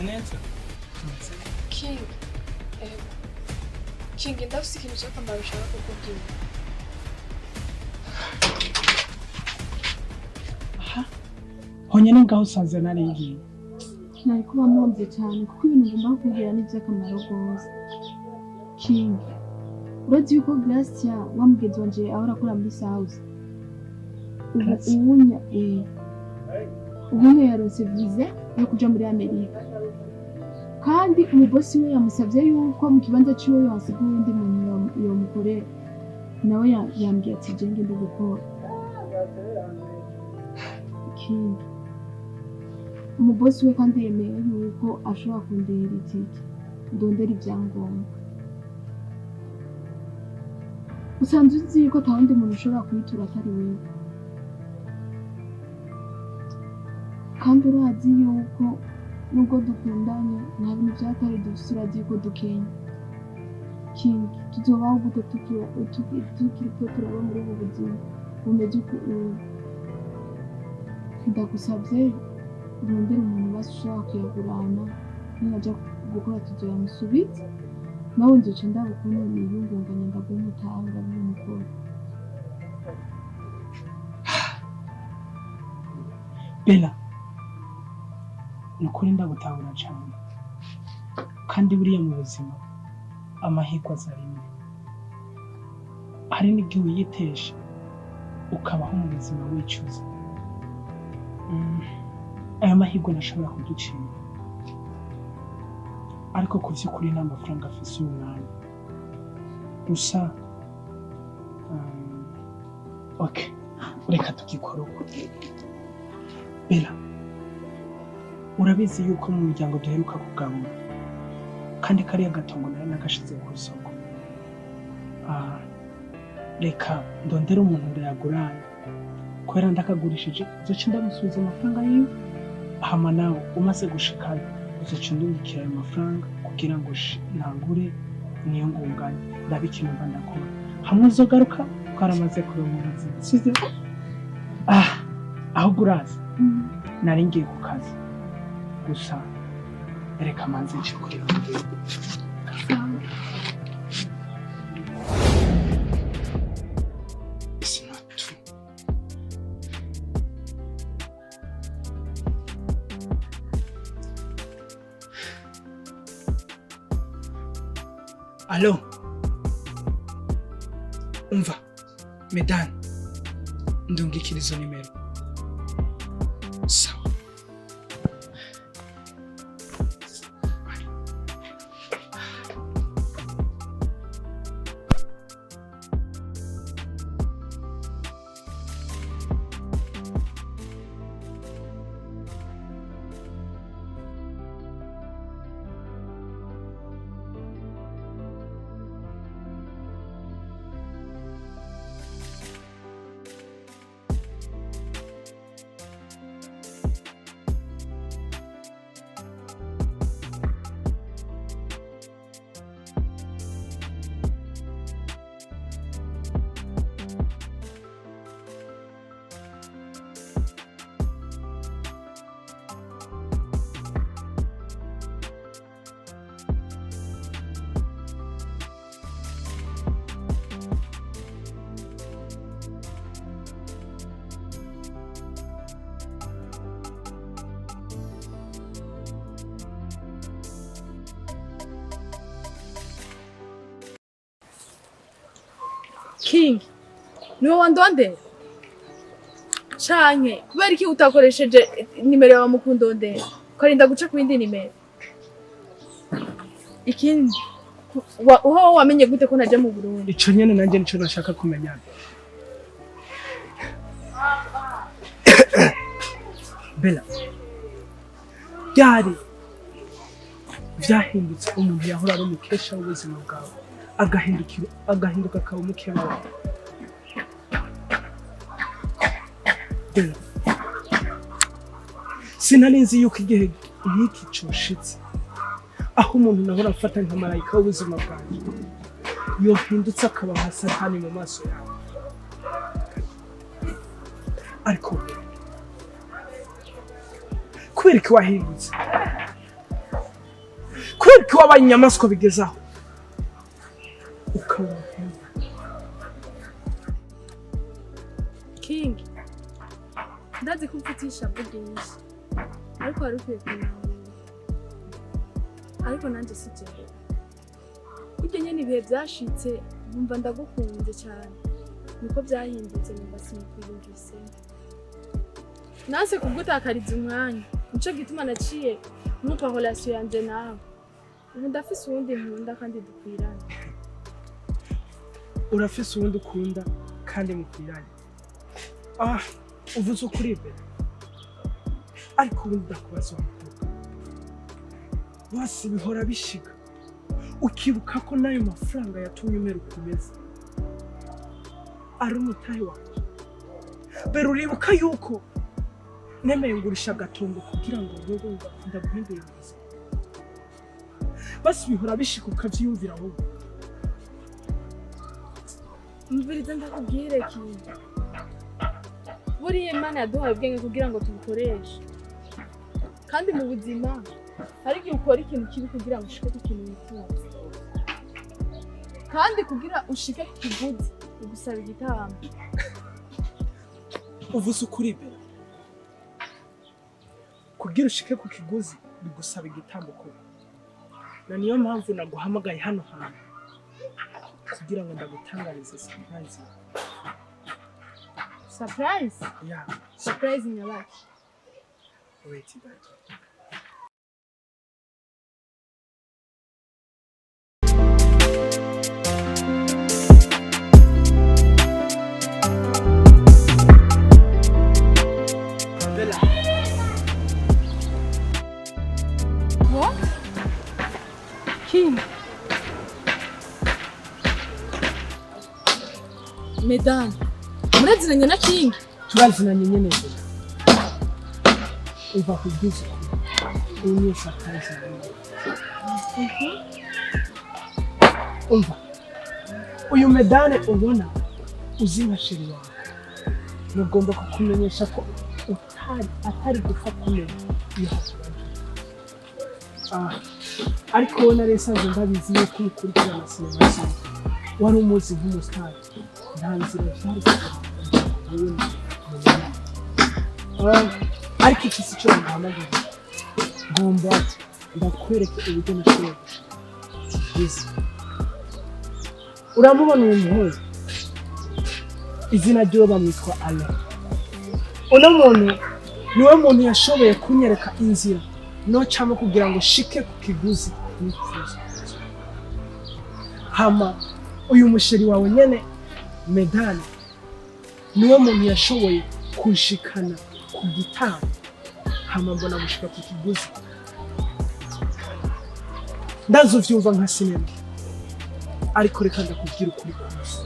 neza King King ndafise ikintu cyo kwambara ushaka kukubwira. aha honyene ngaho usanze narigiye nari kuba mpomvye cyane kuko ibintu ngomba kubwira ni iby'akamaro rwose. King urazi yuko Gracia wa mugenzi wanje ahora akora muri South ubunya yaronse viza yo kuja muri Amerika kandi umubosi we yamusavye yuko mu kibanza ciwe yasiga uwundi muntu yomukorera nawe yambwiye ati je ngende gukora. King umubosi we kandi yemeye yuko ashobora kundera itike ndondera ibyangombwa. usanzwe uzi yuko ata wundi muntu ushobora kuyitura atari wewe kandi urazi yuko nubwo dukundanye nta bintu byatari dufise urazi yuko dukenya. King tuzobaho gute tukiriko turaba muri ubu buzima bumeze uko ndagusabye urondera umuntu basi ushobora kuyagurana niyaja gukora tuzoyamusubiza nawe nzoca ndabukunda niyungunganya ndagumutanga n'umukoro. Bella nukuri ndagutahura cyane kandi buriya mu buzima amahirwe azarimwe hari n'igihe uyitesha ukabaho mu buzima wicuza aya mahirwe ntashobora kuducira ariko ku by'ukuri nta mafaranga afise uyu mwanya gusa okay reka tugikora uko. Bella urabizi yuko mu miryango duheruka kugabura kandi kariya gatongo nari nagashize ku isoko reka ndondera umuntu ndayagurana kubera ndakagurishije uzoca ndamusubiza amafaranga yiwe hama nawe umaze gushikayo uzoca ndungikira ayo mafaranga kugira ngo ntangure niyo ngungane ndabikinumva ndakora hamwe uzogaruka twaramaze kurongora sivyo. ahubwo urazi nari ngiye ku kazi gusa reka manze nje kuri Allo umva Medan ndungikira izo nimero sawa. King niwe wandondera canke kubera iki utakoresheje nimero yawe mukundondera ukarinda guca ku yindi nimero. Ikindi uho wamenye gute ko naje mu Burundi? Ico nyene nanje nico nashaka kumenya. Bella byari vyahindutse umuntu yahora ari umukesha w'ubuzima bwawe agahinduka akaba umukeba wawe. Bella sinarinzi yuko igihe nk'iki coshitse aho umuntu nahora afata nka marayika w'ubuzima bwanjye yohindutse akaba nka Satani mu maso yawe. Ariko kubera ko wahindutse kubera ko wabaye inyamaswa bigezaho ukaba King, ndazi ko ufite ishavu ryinshi ariko wari ukwiye kumenya ariko nanjye si jewe burya nyene ibihe byashitse numva ndagukunze cyane niko byahindutse numva sinikwiyumvise nase kugutakariza umwanya nico gituma naciye nupa relation yanje nawe ubu ndafise uwundi nkunda kandi dukwiranye. urafise uwundi ukunda kandi mukwiranye uvuze ukuri imbere ariko ubundi ndakubaza umukobwa bose bihora bishiga ukibuka ko n'ayo mafaranga yatumye umera ukomeza ari umutahe wawe mbere uribuka yuko nemeye ngurisha agatongo kugira ngo wowe ndaguhindure ubuzima basi bihora bishika ukavyiyumvira wowe Mviriza ndakubwire kintu buriya Imana yaduhaye ubwenge kugira ngo tubukoreshe kandi mu buzima hari igihe ukora ikintu kibi kugira ngo ushike ku kintu wifuza kandi kugira ushike ku kiguzi ugusaba igitambo. uvuze ukuri imbere kugira ushike ku kiguzi bigusaba igitambo koko na niyo mpamvu naguhamagaye hano hantu kugira ngo ndagutangarize surprise. Surprise? Yeah. Surprise nyabaki? Wait that. Bella. What? King. Mesdames, murazinanye na King? Turazinanye nyene neza. Uva kugize uyu surprise. Umva. Uyu medane ubona uzi nka sheri wawe. Nugomba kukumenyesha ko atari gupfa kumenya iyo hakuranye. Ariko wona resa ndabizi yuko ukurikirana sinema cyane. Wari umuzi nk'umusitari. Nta nzira cyari ariko iki si cyo ndahamagaye ngomba ndakwereka uburyo nashoboye gushyize uramubona uyu muhungu izina ryo bamwitwa Ale uno muntu niwe muntu yashoboye kunyereka inzira nocamo kugira ngo shike ku kiguzi nifuza hama uyu musheri wawe nyene Medane niwe muntu yashoboye kunshikana ku gitabo hama mbona gushika ku kiguzi ndazovyumva nka sinema ariko reka ndakubwira ukuri kose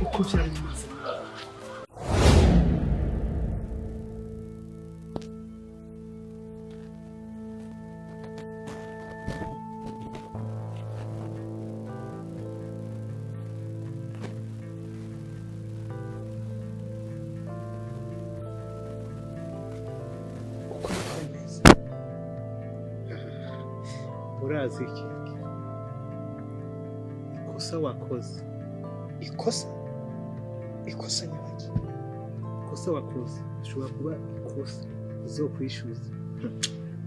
uko vyari bimeze. Urazi iki? Ikosa wakoze. Ikosa nyabaki? Ikosa wakoze ushobora kuba ikosa uzokwishyuza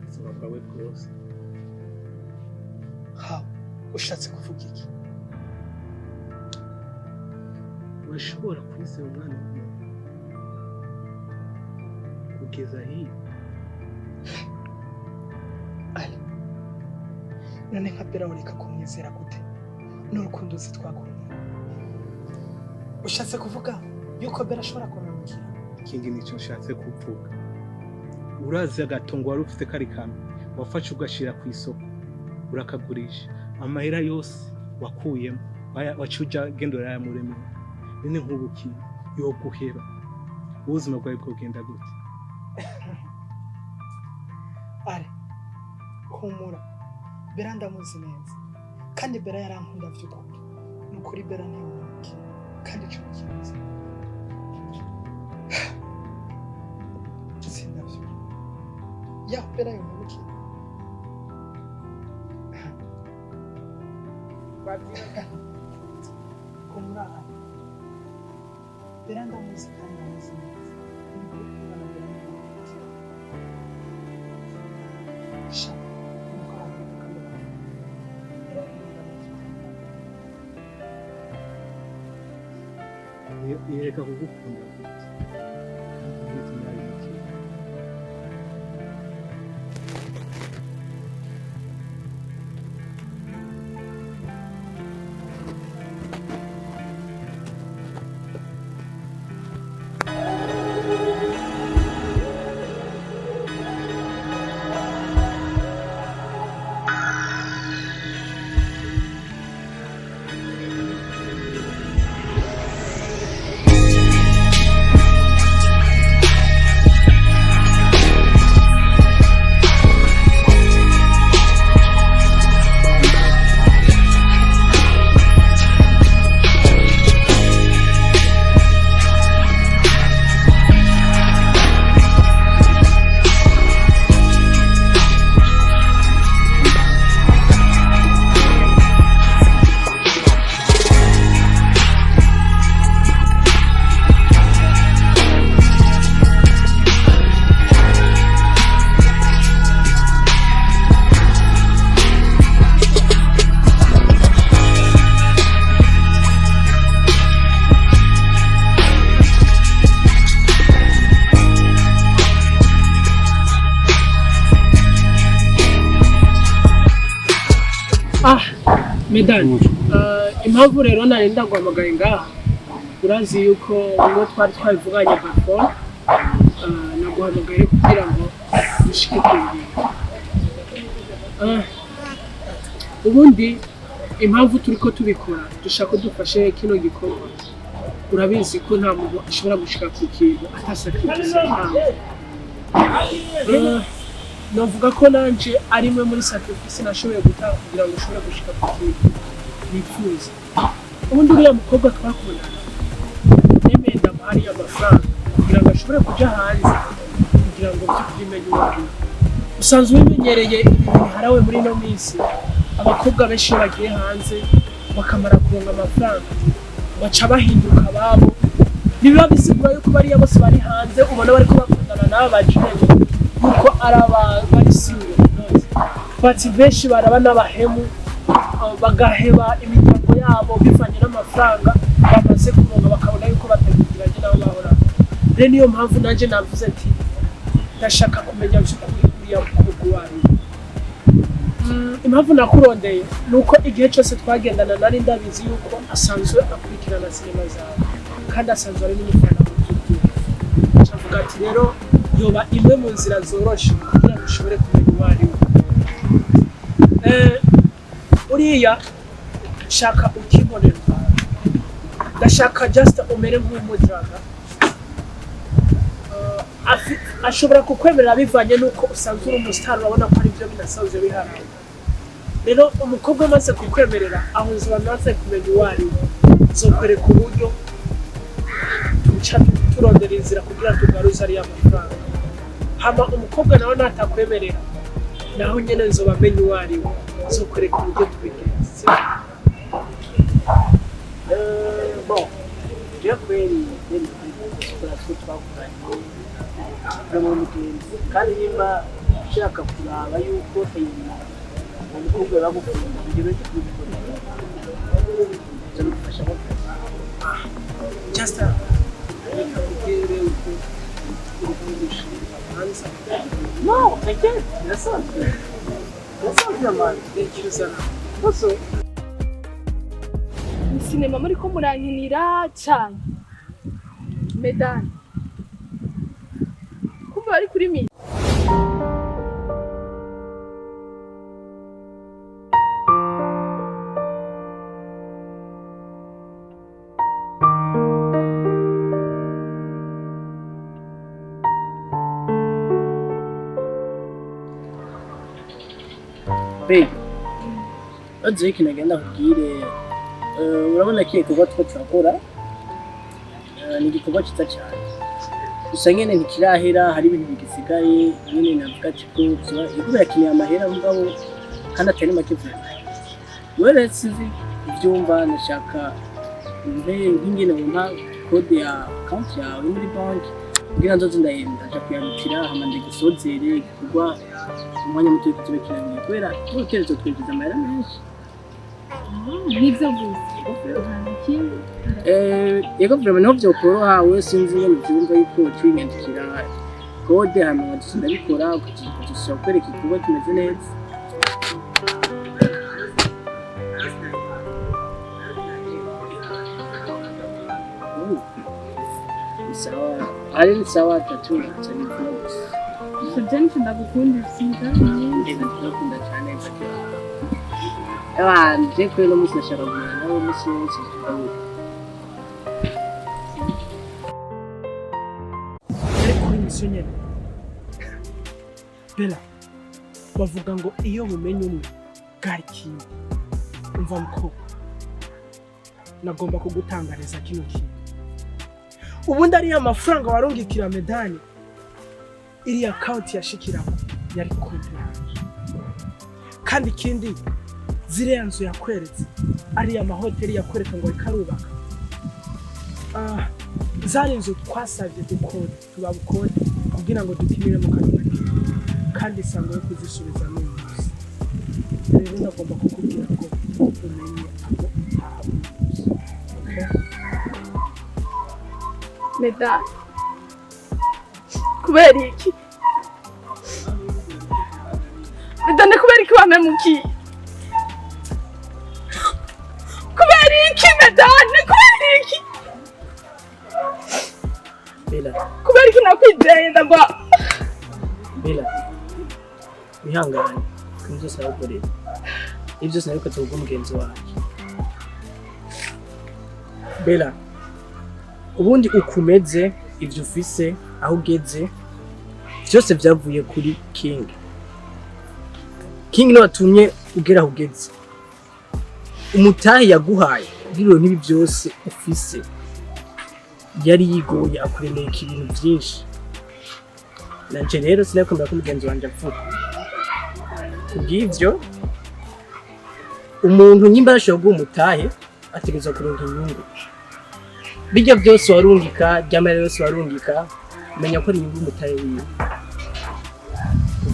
ubuzima bwawe bwose. Ushatse kuvuga iki? Urashobora kwizera umwana w'umuntu kugeza hiyo. None nka Bella ureka kumwizera gute n'urukundo uzi twakoranye? Ushatse kuvuga yuko Bella ashobora kunamukira? Ikindi nicyo nshatse kuvuga. Urazi agatongo wari ufite kari kamwe wafashe ugashira ku isoko urakagurisha amahera yose wakuyemo wacuja gendora ya muremure none nk'ubuki yo guheba ubuzima bwawe bwogenda gute? Ari humura Bella ndamuzi neza kandi Bella yarankunda vy'ukuri n'ukuri Bella ni umuki kandi cyo kibazo sinavyo ya Bella yumuki wabyina ko muri aha beranda muzika ndamuzi neza sha yereka kugukunda gute Medani, impamvu rero nari ndaguhamagaye ngaha urazi yuko uwo twari twabivuganye before naguhamagaye kugira ngo dushike ku ngingo. Ubundi impamvu turiko tubikora dushaka dufashe kino gikorwa urabizi ko nta muntu ashobora gushika ku kintu atasakiriza novuga ko nanje ari imwe muri sacrifice nashoboye gutanga kugira ngo ushobore gushika ku kintu nifuza. Ubundi uriya mukobwa twakundana nemeye ndamuhariye amafaranga kugira ngo ashobore kuja hanze kugira ngo tubimenye uwawe. Usanzwe ubimenyereye ibintu biharawe muri ino minsi, abakobwa benshi iyo bagiye hanze bakamara kuronka amafaranga baca bahinduka ababo, ntibiba bisigura yuko bariya bose bari hanze ubona bariko bakundana n'aba bajene yuko ari bari single. Bati benshi baraba n'abahemu bagaheba imiryango yabo bivanye n'amafaranga bamaze kuronka bakabona yuko batagiranye nabo bahora. Rero niyo mpamvu nanje navuze ati ndashaka kumenya by'ukuri uriya mukobwa wawe. Impamvu nakurondeye nuko igihe cyose twagendana nari ndabizi yuko asanzwe akurikirana sinema zawe kandi asanzwe ari n'umufana w'ututu. Ndavuga ati rero yoba imwe mu nzira zoroshe kugira ngo ushobore kumenya uwo ari we. Uriya shaka ukibonera, ndashaka just umere nk'umudraga. Ashobora kukwemerera bivanye nuko usanzwe uri umustar, urabona ko ari byo binasanzwe bihari. Rero umukobwa amaze kukwemerera aho nzaba naze kumenya uwo ari we, nzokwereka uburyo tuca turondera inzira kugira tugaruze ariya mafaranga. Hama umukobwa nawe natakwemerera naho nyene nzoba menya uwo ari we, nzokwereka uburyo tubigenza. Bon, je kweli tukora twakuganye n'umugenzi kandi nimba ushaka kuraba yuko umukobwa bagukunda ibyo bintu kubikora cyangwa mu Just ukubwire uko urukundisha hanze. No, I can't. That's not your man. Also, sinema muri ko murankinira cyane. Medani, kumva bari kuri mimi. Hey, aje iki nagenda kubwire urabona kiye kuba twakora ni igikorwa cyiza cyane. Gusa nyene ntikirahera, hari ibintu bigisigaye nyene navuga ati ko igura yakiniye amahera mugabo kandi atari make vuba. Wewe sizi ivyumva nashaka nk'ingene wumva kode ya account yawe muri banki kugira nzoze ndaja kuyandikira hama ndagisozere igikorwa umwanya muto kibe kirangiye kubera uterezo twinjiza amahera menshi. Nivyo gusa yego vraiment niho vyokoroha we sinzi nyene vyumva yuko twiyandikira kode hama ndabikora kugira kwereka igikorwa kimeze neza. Sawa, ari sawa tatu cyane rwose. Sibyo ndagukunda usiga Ndakunda cyane nje kuri no musi nashaka kumenya nawe musi wose tukavuga. kuri misiyo nyene Bella bavuga ngo iyo mumenye umwe bwari kimwe. Umva mukobwa, nagomba kugutangariza kino kintu. Ubundi ariya mafaranga warungikira medani iri account yashikiramo yari konti yanjye, kandi ikindi ziriya nzu yakweretse ariya mahoteli yakwereka ngo ikarubaka zari inzu twasabye tubabukode kugira ngo dupimire mu kanwa kandi isango yo kuzisubiza n'uyu munsi. Rero ndagomba kukubwira ko umenye aho utaha umunsi. Medani kubera iki Medani kubera iki wamemukiye kubera iki Medani kubera iki Bella kubera iki nakwizeye ndagwa Bella bihangane kunzo sabukorera ibyo sinabiko tuvuga umugenzi wacu. Bella ubundi ukumeze ivyo ufise aho ugeze byose byavuye kuri King niwe watumye ugera aho ugeze. Umutahe yaguhaye kugira n'ibi byose ufise yari yigoye akuremeye ibintu byinshi. Nanje rero sinakwemera ko umugenzi wanje apfuka kubw'ivyo. Umuntu nyimba ashobora guha umutahe ategerezwa kuronka inyungu. Bijya byose warungika ryamara yose warungika menya ko inyungu umutahe wiwe.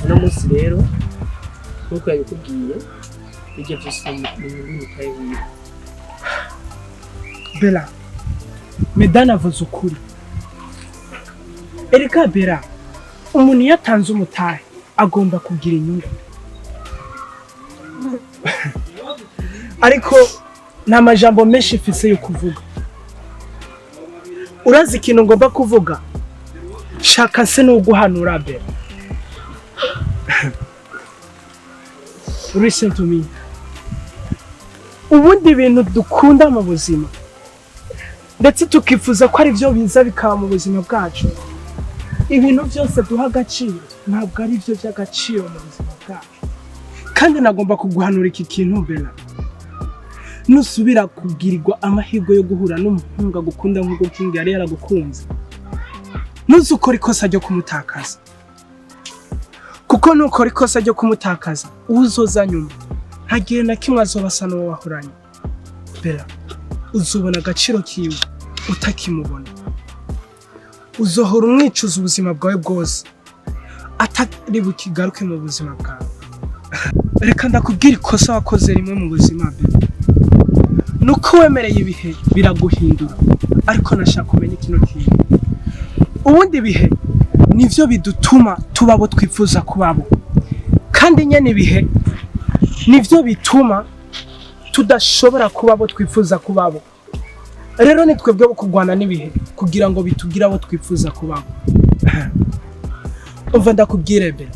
Uno munsi rero nkuko yabikubwiye bijya byose inyungu umutahe wiwe. Bella, medani avuze ukuri. Erika Bella, umuntu yatanze umutahe agomba kugira inyungu. Ariko nta majambo menshi ifise yo kuvuga. Urazi ikintu ngomba kuvuga? Shaka se no guhanura Bella. Listen to me. Ubundi ibintu dukunda mu buzima ndetse tukifuza ko ari byo biza bikaba mu buzima bwacu, ibintu byose duha agaciro ntabwo ari byo by'agaciro mu buzima bwacu. Kandi nagomba kuguhanura iki kintu Bella. Nusubira kubwirirwa amahirwe yo guhura n'umuhungu agukunda nk'uko King yari yaragukunze, ntuzukore ikosa ryo kumutakaza. Kuko nukora ikosa ryo kumutakaza uzoza nyuma ntagiye na kimwe azobasa n'uwo wahoranye. Bella, uzobona agaciro kiwe utakimubona. Uzohora umwicuza ubuzima bwawe bwose atari bukigaruke mu buzima bwawe. Reka ndakubwira ikosa wakoze rimwe mu buzima Bella. Nuko wemereye ibihe biraguhindura, ariko nashaka kumenya kino kintu. Ubundi ibihe nivyo bidutuma tubabo twifuza kubabo, kandi nyene ibihe nivyo bituma tudashobora kubabo twifuza kubabo. Rero ni twebwe bo kugwana n'ibihe kugira ngo bitugira abo twifuza kubabo. Umva ndakubwire Bella,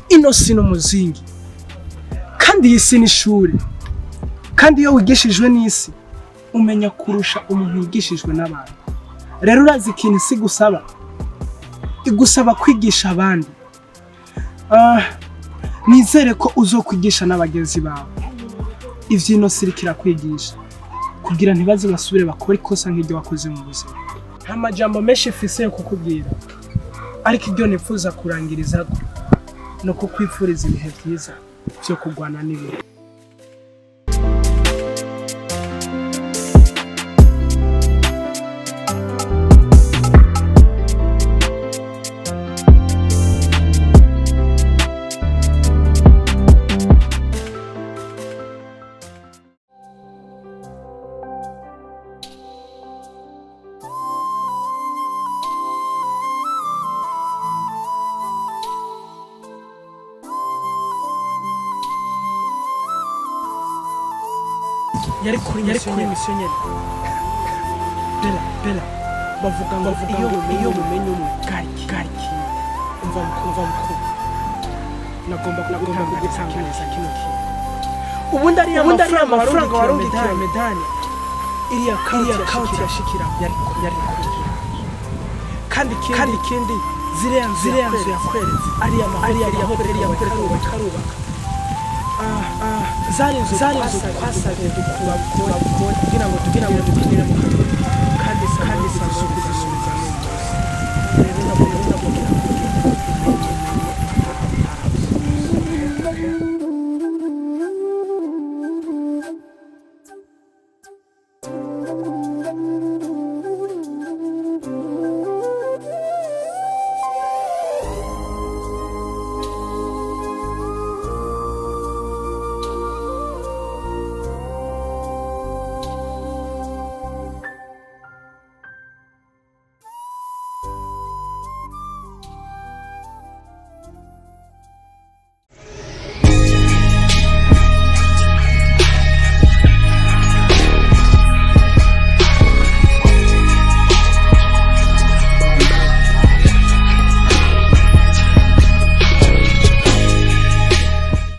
ino si n'umuzingi kandi iyi si n'ishuri, kandi iyo wigishijwe n'isi umenya kurusha umuntu wigishijwe n'abantu. Rero urazi ikintu isi gusaba? Igusaba kwigisha abandi. Nizere ko uzokwigisha n'abagenzi bawe ivyino siri kirakwigisha kugira ntibaze basubire bakora ikosa nk'iryo wakoze mu buzima. Nta majambo menshi ifise yo kukubwira, ariko ibyo nifuza kurangiriza no kukwifuriza ibihe byiza byo kugwana n'ibihe. yari kuri misiyoneri bela bavuga ngo iyo mumenye umwe gariki umva mukuru nagomba kugutangariza kino kintu ubundi ariya mafaranga warungikira medani iriya kaunti yashikira yari kuri kandi ikindi ziriya nzu yakweretse ariya mahoteli karubaka zari inzu twasabye dukura kugira ngo dukinire mu karere